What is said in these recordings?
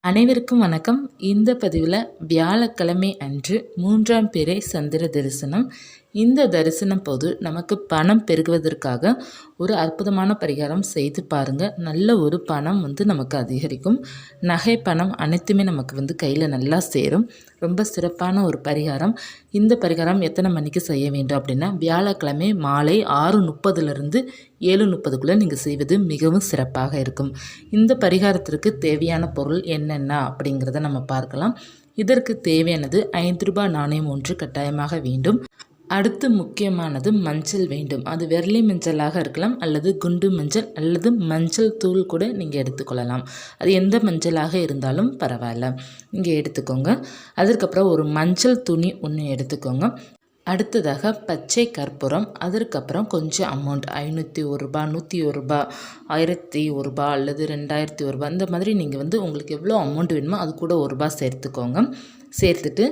அனைவருக்கும் வணக்கம். இந்த பதிவில் வியாழக்கிழமை அன்று 3ஆம் பிறை சந்திர தரிசனம். இந்த தரிசனம் போது நமக்கு பணம் பெருகுவதற்காக ஒரு அற்புதமான பரிகாரம் செய்து பாருங்கள். நல்ல ஒரு பணம் நமக்கு அதிகரிக்கும். நகை பணம் அனைத்துமே நமக்கு கையில் நல்லா சேரும். ரொம்ப சிறப்பான ஒரு பரிகாரம். இந்த பரிகாரம் எத்தனை மணிக்கு செய்ய வேண்டும் அப்படின்னா, வியாழக்கிழமை மாலை 6:30லிருந்து 7:30க்குள்ளே நீங்கள் செய்வது மிகவும் சிறப்பாக இருக்கும். இந்த பரிகாரத்திற்கு தேவையான பொருள் என்னென்ன அப்படிங்கிறத நம்ம பார்க்கலாம். இதற்கு தேவையானது 5 ரூபாய் நாணயம் ஒன்று கட்டாயமாக வேண்டும். அடுத்து முக்கியமானது மஞ்சள் வேண்டும். அது வெள்ளை மஞ்சளாக இருக்கலாம், அல்லது குண்டு மஞ்சள், அல்லது மஞ்சள் தூள் கூட நீங்கள் எடுத்துக்கொள்ளலாம். அது எந்த மஞ்சளாக இருந்தாலும் பரவாயில்ல, நீங்கள் எடுத்துக்கோங்க. அதற்கப்புறம் ஒரு மஞ்சள் துணி ஒன்று எடுத்துக்கோங்க. அடுத்ததாக பச்சை கற்பூரம், அதற்கப்புறம் கொஞ்சம் அமௌண்ட் 501 ரூபாய், 101 ரூபாய், 1001 ரூபாய் அல்லது 2001 ரூபாய், இந்த மாதிரி நீங்கள் உங்களுக்கு எவ்வளோ அமௌண்ட் வேணுமோ அது கூட 1 ரூபாய் சேர்த்துக்கோங்க. சேர்த்துட்டு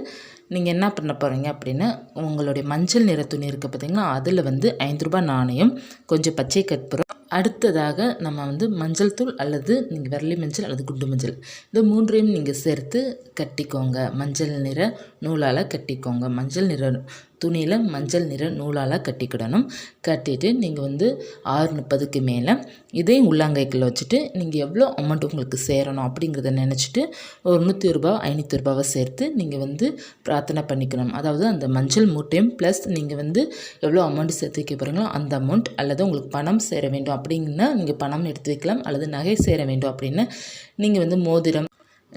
நீங்கள் என்ன பண்ண போகிறீங்க அப்படின்னா, உங்களுடைய மஞ்சள் நிற துணி இருக்குது பார்த்திங்கன்னா, அதில் 5 ரூபாய் நாணயம், கொஞ்சம் பச்சை கற்பூரம், அடுத்ததாக நம்ம மஞ்சள் தூள் அல்லது நீங்கள் வெள்ளை மஞ்சள் அல்லது குண்டு மஞ்சள், இந்த மூன்றையும் நீங்கள் சேர்த்து கட்டிக்கோங்க. மஞ்சள் நிற நூலால் கட்டிக்கோங்க. மஞ்சள் நிற துணியில் மஞ்சள் நிற நூலால் கட்டிக்கிடணும். கட்டிட்டு நீங்கள் 6:30க்கு மேலே இதே உள்ளங்கைக்குள்ளே வச்சுட்டு நீங்கள் எவ்வளோ அமௌண்ட் உங்களுக்கு சேரணும் அப்படிங்கிறத நினச்சிட்டு ஒரு 101 ரூபாய் 500 ரூபாவை சேர்த்து நீங்கள் பிரார்த்தனை பண்ணிக்கணும். அதாவது அந்த மஞ்சள் மூட்டையும் ப்ளஸ் நீங்கள் எவ்வளோ அமௌண்ட் சேர்த்து வைக்க போகிறீங்களோ அந்த அமௌண்ட், அல்லது உங்களுக்கு பணம் சேர வேண்டும் அப்படின்னா நீங்கள் பணம் எடுத்து வைக்கலாம், அல்லது நகை சேர வேண்டும் அப்படின்னா நீங்கள் மோதிரம்,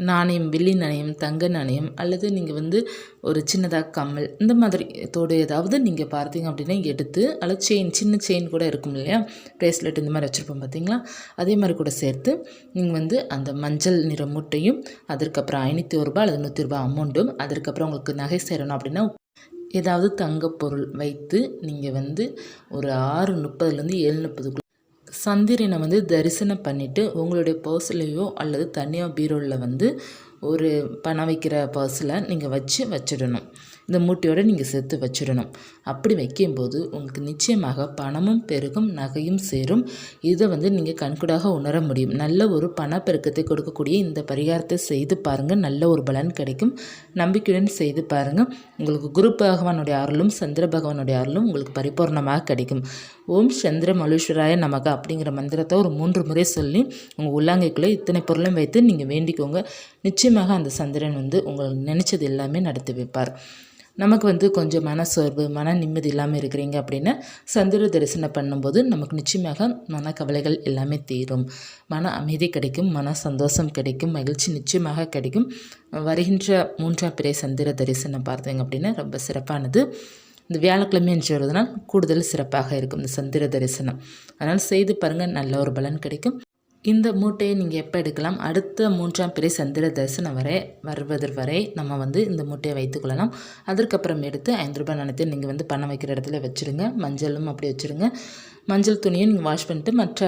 நாணயம், வெள்ளி நாணயம், தங்க நாணயம், அல்லது நீங்கள் ஒரு சின்னதாக கம்மல், இந்த மாதிரி தோடு ஏதாவது நீங்கள் பார்த்தீங்க அப்படின்னா எடுத்து, அல்லது செயின், சின்ன செயின் கூட இருக்கும் இல்லையா, ப்ரேஸ்லெட் இந்த மாதிரி வச்சுருப்போம் பார்த்தீங்களா, அதே மாதிரி கூட சேர்த்து நீங்கள் அந்த மஞ்சள் நிற மூட்டையும், அதற்கப்புறம் 501 ரூபாய் அல்லது 100 ரூபாய் அமௌண்ட்டும், அதற்கப்புறம் உங்களுக்கு நகை சேரணும் அப்படின்னா ஏதாவது தங்கப்பொருள் வைத்து நீங்கள் ஒரு 6:30லேருந்து 7:30க்குள்ளே சந்திரனை தரிசனம் பண்ணிவிட்டு உங்களுடைய பர்ஸ்லேயோ அல்லது தனியாக பீரோவில் ஒரு பணம் வைக்கிற பர்ஸில் நீங்கள் வச்சிடணும். இந்த மூட்டையோடு நீங்கள் சேர்த்து வச்சிடணும். அப்படி வைக்கும்போது உங்களுக்கு நிச்சயமாக பணமும் பெருகும், நகையும் சேரும். இதை நீங்கள் கண்கூடாக உணர முடியும். நல்ல ஒரு பணப்பெருக்கத்தை கொடுக்கக்கூடிய இந்த பரிகாரத்தை செய்து பாருங்கள். நல்ல ஒரு பலன் கிடைக்கும். நம்பிக்கையுடன் செய்து பாருங்கள். உங்களுக்கு குரு பகவானுடைய அருளும் சந்திர பகவானுடைய அருளும் உங்களுக்கு பரிபூர்ணமாக கிடைக்கும். ஓம் சந்திர மலுஷராய நமக்கு அப்படிங்கிற மந்திரத்தை ஒரு 3 முறை சொல்லி உங்கள் உள்ளாங்கைக்குள்ளே இத்தனை பொருளையும் வைத்து நீங்கள் வேண்டிக்கோங்க. நிச்சயமாக அந்த சந்திரன் உங்களை நினச்சது எல்லாமே நடத்தி வைப்பார். நமக்கு கொஞ்சம் மனசோர்வு, மன நிம்மதி இல்லாமல் இருக்கிறீங்க அப்படின்னா சந்திர தரிசனம் பண்ணும்போது நமக்கு நிச்சயமாக மனக்கவலைகள் எல்லாமே தீரும். மன அமைதி கிடைக்கும், மன சந்தோஷம் கிடைக்கும், மகிழ்ச்சி நிச்சயமாக கிடைக்கும். வருகின்ற 3ஆம் பிறை சந்திர தரிசனம் பார்த்தீங்க அப்படின்னா ரொம்ப சிறப்பானது. இந்த வியாழக்கிழமை என்று வருவதனால் கூடுதல் சிறப்பாக இருக்கும் இந்த சந்திர தரிசனம். அதனால் செய்து பாருங்கள், நல்ல ஒரு பலன் கிடைக்கும். இந்த மூட்டையை நீங்கள் எப்போ எடுக்கலாம், அடுத்த 3ஆம் பிறை சந்திர தரிசனம் வரை நம்ம இந்த மூட்டையை வைத்துக்கொள்ளலாம். அதற்கப்புறம் எடுத்து 5 ரூபாய் நாணயத்தை நீங்கள் பணம் வைக்கிற இடத்துல வச்சுருங்க. மஞ்சளும் அப்படி வச்சுருங்க. மஞ்சள் துணியை நீங்கள் வாஷ் பண்ணிட்டு மற்ற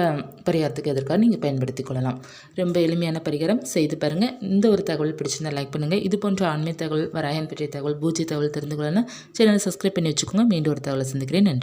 பரிகாரத்துக்கு எதற்காக நீங்கள் பயன்படுத்தி கொள்ளலாம். ரொம்ப எளிமையான பரிகாரம், செய்து பாருங்கள். இந்த ஒரு தகவல் பிடிச்சிருந்தால் லைக் பண்ணுங்கள். இது போன்ற ஆன்மீக தகவல், வராயன் பற்றிய தகவல், பூஜை தகவல் தெரிந்து கொள்ளலாம் சேனலை சப்ஸ்கிரைப் பண்ணி வச்சுக்கோங்க. மீண்டும் ஒரு தகவலை சந்திக்கிறேன். நன்றி.